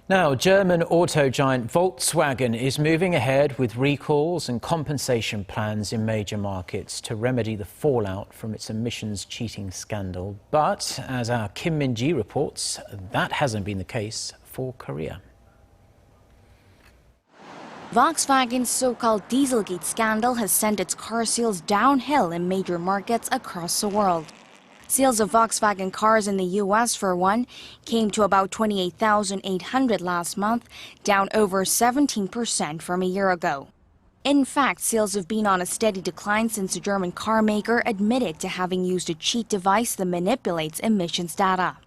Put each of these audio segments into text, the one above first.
Now, German auto giant Volkswagen is moving ahead with recalls and compensation plans in major markets to remedy the fallout from its emissions cheating scandal. But, as our Kim Min-ji reports, that hasn't been the case for Korea. Volkswagen's so-called dieselgate scandal has sent its car sales downhill in major markets across the world. Sales of Volkswagen cars in the U.S., for one, came to about 28,800 last month, down over 17% from a year ago. In fact, sales have been on a steady decline since the German carmaker admitted to having used a cheat device that manipulates emissions data.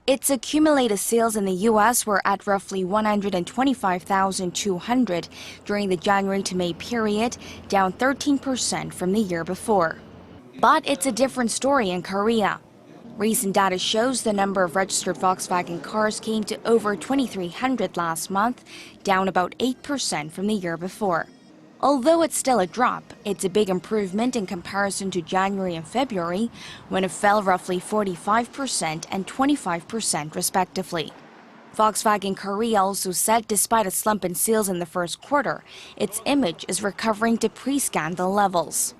Its accumulated sales in the U.S. were at roughly 125,200 during the January to May period, down 13% from the year before. But it's a different story in Korea. Recent data shows the number of registered Volkswagen cars came to over 2,300 last month, down about 8% from the year before. Although it's still a drop, it's a big improvement in comparison to January and February, when it fell roughly 45% and 25% respectively. Volkswagen Korea also said despite a slump in sales in the first quarter, its image is recovering to pre-scandal levels.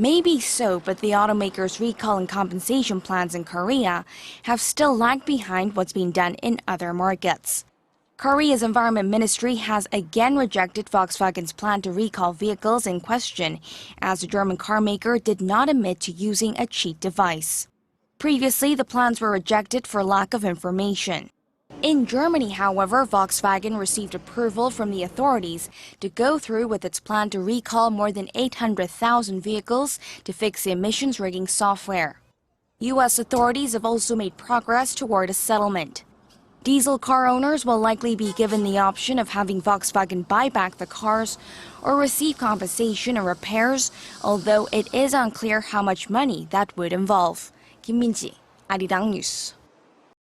Maybe so, but the automaker's recall and compensation plans in Korea have still lagged behind what's being done in other markets. Korea's Environment Ministry has again rejected Volkswagen's plan to recall vehicles in question, as the German carmaker did not admit to using a cheat device. Previously, the plans were rejected for lack of information. In Germany, however, Volkswagen received approval from the authorities to go through with its plan to recall more than 800,000 vehicles to fix the emissions rigging software. U.S. authorities have also made progress toward a settlement. Diesel car owners will likely be given the option of having Volkswagen buy back the cars or receive compensation and repairs, although it is unclear how much money that would involve. Kim Min-ji, Arirang News.